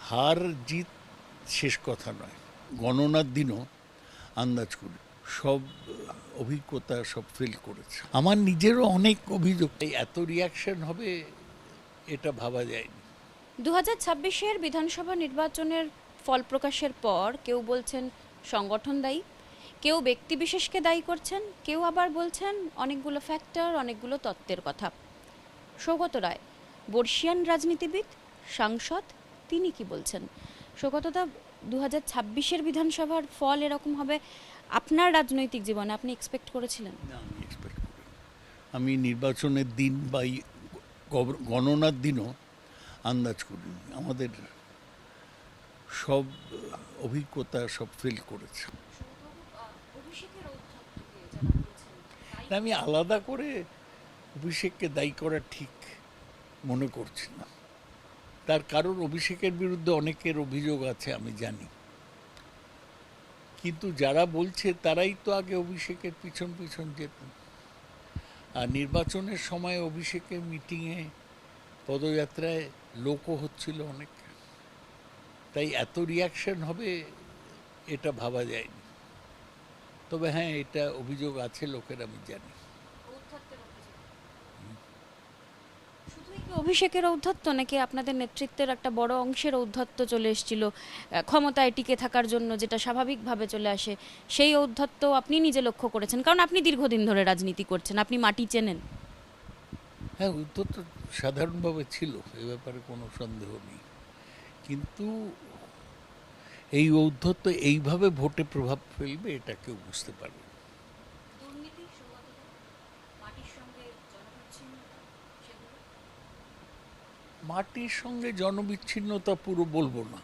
হার জিত শেষ কথা নয়, গণনার দিনও আন্দাজ করি, সব অভিজ্ঞতা সব ফেল করেছে। আমার নিজেরও অনেক অভিযোগ, এত রিয়াকশন হবে এটা ভাবা যায়নি। 2026-এর বিধানসভা নির্বাচনের ফল প্রকাশের পর কেউ বলছেন সংগঠন দায়ী, কেউ ব্যক্তিবিশেষকে দায়ী করছেন, কেউ আবার বলছেন অনেকগুলো ফ্যাক্টর, অনেকগুলো তত্ত্বের কথা। সৌগত রায়, বর্ষিয়ান রাজনীতিবিদ, সাংসদ, তিনি কি বলছেন? সৌগতদা, 2026-এর বিধানসভার ফল এরকম হবে আপনার রাজনৈতিক জীবনে আপনি এক্সপেক্ট করেছিলেন? না, আমি এক্সপেক্ট করি। আমি নির্বাচনের দিন বা গণনার দিনও আন্দাজ করিনি। আমাদের সব অভিজ্ঞতা সব ফেল করেছে। আমি আলাদা করে অভিষেককে দায়ী করা ঠিক মনে করছি না। তার কারণ অভিষেকের বিরুদ্ধে অনেকের অভিযোগ আছে আমি জানি, কিন্তু যারা বলছে তারাই তো আগে অভিষেকের পিছন পিছন যেতেন। আর নির্বাচনের সময় অভিষেকের মিটিংয়ে পদযাত্রায় লোকও হচ্ছিল অনেক, তাই এত রিয়াকশন হবে এটা ভাবা যায়নি। তবে হ্যাঁ, এটা অভিযোগ আছে লোকের, আমি জানি। অভিষেকের ঔদ্ধত্য নাকি আপনাদের নেতৃত্বের একটা বড় অংশের ঔদ্ধত্য চলে এসেছিল ক্ষমতায় টিকে থাকার জন্য, যেটা স্বাভাবিকভাবে চলে আসে, সেই ঔদ্ধত্য আপনি নিজে লক্ষ্য করেছেন? কারণ আপনি দীর্ঘদিন ধরে রাজনীতি করছেন, আপনি মাটি চেনেন। হ্যাঁ, উত্তর তো সাধারণভাবে ছিল, এ ব্যাপারে কোনো সন্দেহ নেই, কিন্তু এই ঔদ্ধত্য এইভাবে ভোটে প্রভাব ফেলবে এটা কেউ বুঝতে পারবে। মাটির সঙ্গে জনবিচ্ছিন্নতা পুরো বলবো না,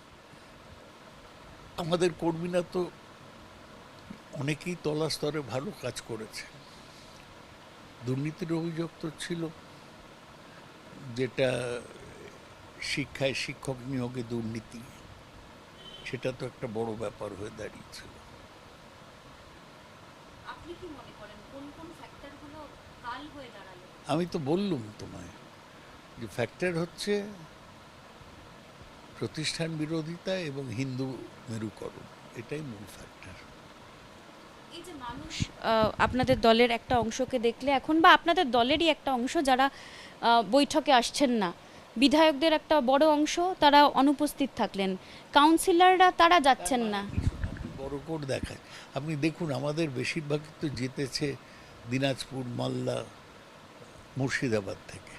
আমাদের কর্মীরা তো অনেকেই তলা স্তরে ভালো কাজ করেছে। দুর্নীতির অভিযোগ তো ছিল, যেটা শিক্ষায় শিক্ষক নিয়োগে দুর্নীতি, সেটা তো একটা বড় ব্যাপার হয়ে দাঁড়িয়েছিল। আমি তো বললুম তোমায় যে ফ্যাক্টর হচ্ছে প্রতিষ্ঠান বিরোধিতা এবং হিন্দু মেরুকরণ, এটাই মূল ফ্যাক্টর। এই যে মানুষ আপনাদের দলের একটা অংশকে দেখলে এখন, বা আপনাদের দলেরই একটা অংশ যারা বৈঠকে আসছেন না, বিধায়কদের একটা বড় অংশ তারা অনুপস্থিত থাকলেন, কাউন্সিলররা তারা যাচ্ছেন না। বড় কোট দেখায়, আপনি দেখুন আমাদের বেশিরভাগই তো জিতেছে দিনাজপুর, মালদা, মুর্শিদাবাদ থেকে।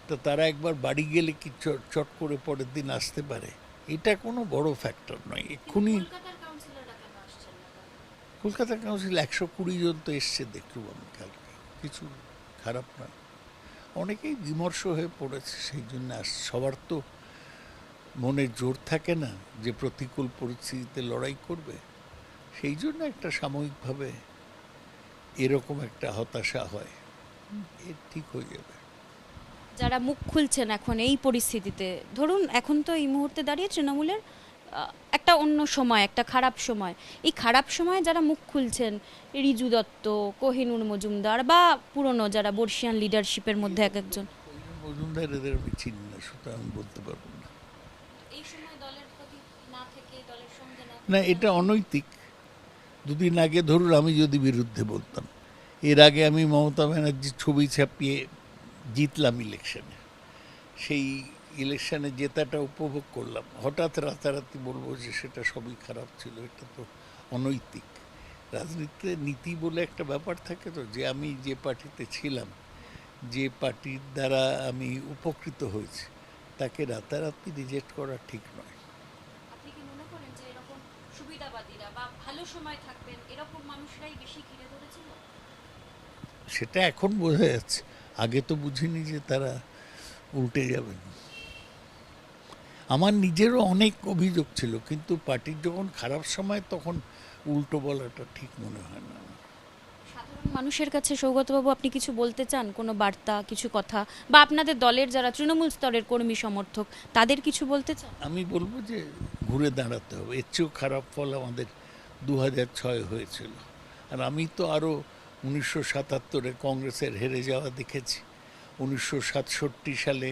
তো তারা একবার বাড়ি গেলে কি চট করে পরের দিন আসতে পারে? এটা কোনো বড় ফ্যাক্টর নয়। এক্ষুনি কলকাতা কাউন্সিল 120 জন তো এসছে, দেখলুম আমি কালকে, কিছু খারাপ নয়। অনেকেই বিমর্ষ হয়ে পড়েছে, সেই জন্য সবার তো মনে জোর থাকে না যে প্রতিকূল পরিস্থিতিতে লড়াই করবে, সেই জন্য একটা সাময়িকভাবে এরকম একটা হতাশা হয়, ঠিক হয়ে যাবে। যারা মুখ খুলছেন এখন এই পরিস্থিতিতে, ধরুন এখন তো এই মুহূর্তে দাঁড়িয়ে তৃণমূলের একটা অন্য সময়, একটা খারাপ সময়, এই খারাপ সময়ে যারা মুখ খুলছেন, রিজু দত্ত, কোহিনুর মজুমদার, বা পুরনো যারা বর্ষিয়ান লিডারশিপের মধ্যে এক একজন, মজুমদার এদের আমি চিনি না, সুতরাং আমি বলতে পারবো না। না, এটা অনৈতিক। দুদিন আগে ধরুন আমি যদি বিরুদ্ধে বলতাম, এর আগে আমি মমতা ব্যানার্জির ছবি ছাপিয়ে জিতলাম ইলেকশনে, সেই ইলেকশনে জেতাটা উপভোগ করলাম, হঠাৎ রাতারাতি বলবো যে সেটা সবই খারাপ ছিল, এটা তো অনৈতিক। রাজনীতিতে নীতি বলে একটা ব্যাপার থাকে, তো যে আমি যে পার্টিতে ছিলাম, যে পার্টির দ্বারা আমি উপকৃত হয়েছি, তাকে রাতারাতি রিজেক্ট করা ঠিক নয়। আপনি কি মনে করেন যে এরকম সুবিধাবাদীরা বা ভালো সময় থাকবেন এরকম মানুষরাই বেশি ঘিরে ধরেছিল? সেটা এখন বোঝা যাচ্ছে, আগে তো বুঝিনি যে তারা উল্টে যাবেন। আমার নিজেরও অনেক অভিযোগ ছিল, কিন্তু পার্টির যখন খারাপ সময় তখন উল্টো বলাটা ঠিক মনে হয় না। সাধারণ মানুষের কাছে সৌগতবাবু আপনি কিছু বলতে চান, কোনো বার্তা, কিছু কথা, বা আপনাদের দলের যারা তৃণমূল স্তরের কর্মী সমর্থক তাদের কিছু বলতে চান? আমি বলবো যে ঘুরে দাঁড়াতে হবে, এর চেয়েও খারাপ ফল আমাদের 2006 হয়েছিল, আর আমি তো আরও 1977-এ কংগ্রেসের হেরে যাওয়া দেখেছি, 1967 সালে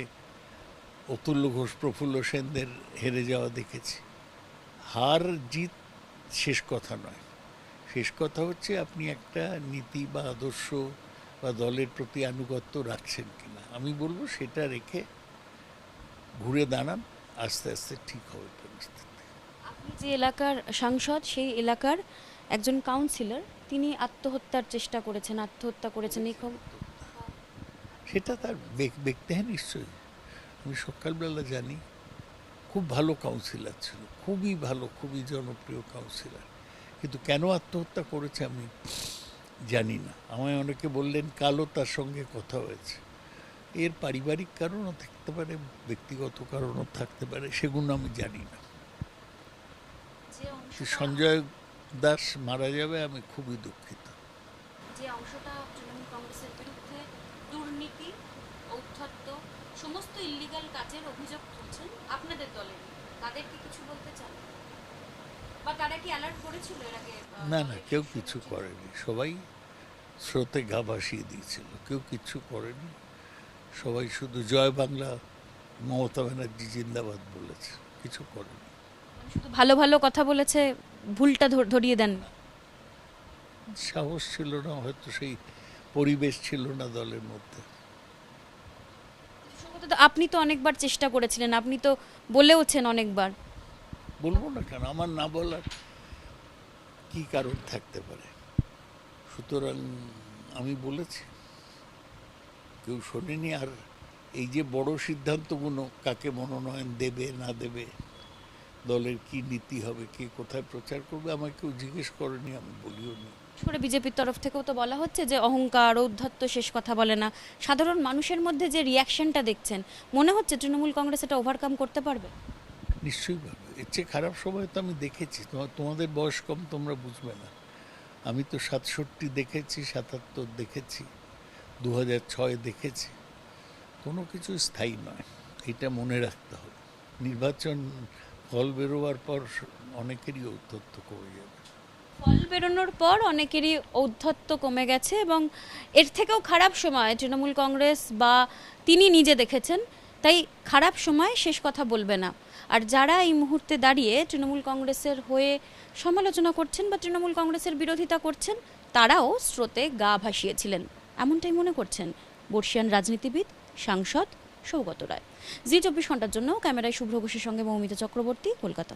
অতুল্য ঘোষ, প্রফুল্ল সেনদের হেরে যাওয়া দেখেছি। হার জিত শেষ কথা নয়, শেষ কথা হচ্ছে আপনি একটা নীতি বা আদর্শ বা দলের প্রতি আনুগত্য রাখছেন কিনা। আমি বলবো সেটা রেখে ঘুরে দাঁড়ান, আস্তে আস্তে ঠিক হবে পরিস্থিতি। আপনি যে এলাকার সাংসদ, সেই এলাকার একজন কাউন্সিলর, তিনি আত্মহত্যার চেষ্টা করেছেন, আত্মহত্যা করেছেন, এই খবর সেটা তার ব্যক্তি, হ্যাঁ নিশ্চয়ই। আমি সকালবেলা জানি, খুব ভালো কাউন্সিলর ছিল, খুবই ভালো, খুবই জনপ্রিয় কাউন্সিলর, কিন্তু কেন আত্মহত্যা করেছে আমি জানি না। আমায় অনেকে বললেন কালও তার সঙ্গে কথা হয়েছে। এর পারিবারিক কারণও থাকতে পারে, ব্যক্তিগত কারণও থাকতে পারে, সেগুলো আমি জানি না। সঞ্জয় দাস মারা যাবে, আমি খুবই দুঃখিত। যে অংশটা তৃণমূল কংগ্রেসের বিরুদ্ধে দুর্নীতি, ঔদ্ধত্য, সমস্ত ইল্লিগাল কাজের অভিযোগ তুলছেন আপনাদের দলের, তাদেরকে কিছু বলতে চান? বা তারা কি অ্যালার্ট করেছিল এর আগে? না না, কেউ কিছু করেনি, সবাই স্রোতে গা ভাসিয়ে দিয়েছিল, কেউ কিছু করেনি। সবাই শুধু জয় বাংলা, মমতা ব্যানার্জি জিন্দাবাদ বলেছে, কিছু করেনি। শুধু ভালো ভালো কথা বলেছে, ভুলটা ধরিয়ে দেন। সাহস ছিল না, হয়তো সেই পরিবেশ ছিল না দলের মধ্যে। সম্ভবত আপনি তো অনেকবার চেষ্টা করেছিলেন, আপনি তো বলেওছেন অনেকবার। বলবো না কেন, আমার না বলার কি কারণ থাকতে পারে? সুতরাং আমি বলেছি, কেউ শোনেনি। আর এই যে বড় সিদ্ধান্তগুলো, কাকে মনোনয়ন দেবে না দেবে, দলের কি নীতি হবে, কে কোথায় প্রচার করবে, আমাকে কেউ জিজ্ঞেস করেনি, আমি বলিও নি। করে বিজেপির তরফ থেকেও তো বলা হচ্ছে যে অহংকার, ঔদ্ধত্য শেষ কথা বলে না। সাধারণ মানুষের মধ্যে যে রিয়াকশনটা দেখছেন, মনে হচ্ছে তৃণমূল কংগ্রেস এটা ওভারকাম করতে পারবে? নিশ্চয়ই পারবে। এর চেয়ে খারাপ সময় তো আমি দেখেছি। তোমাদের বয়স কম, তোমরা বুঝবে না। আমি তো 67 দেখেছি, 77 দেখেছি, 2006 দেখেছি। কোনো কিছু স্থায়ী নয়, এটা মনে রাখতে হবে। নির্বাচন ফল বেরোবার পর অনেকেরই ঔদ্ধত্য কমে যাবে। ফল বেরোনোর পর অনেকেরই ঔদ্ধত্য কমে গেছে, এবং এর থেকেও খারাপ সময় তৃণমূল কংগ্রেস বা তিনি নিজে দেখেছেন। তাই খারাপ সময় শেষ কথা বলবে না। আর যারা এই মুহূর্তে দাঁড়িয়ে তৃণমূল কংগ্রেসের হয়ে সমালোচনা করছেন বা তৃণমূল কংগ্রেসের বিরোধিতা করছেন, তারাও স্রোতে গা ভাসিয়েছিলেন, এমনটাই মনে করছেন বর্ষিয়ান রাজনীতিবিদ, সাংসদ সৌগত রায়। জি 24 ঘন্টার জন্য ক্যামেরায় শুভ্র ঘোষের সঙ্গে মৌমিতা চক্রবর্তী, কলকাতা।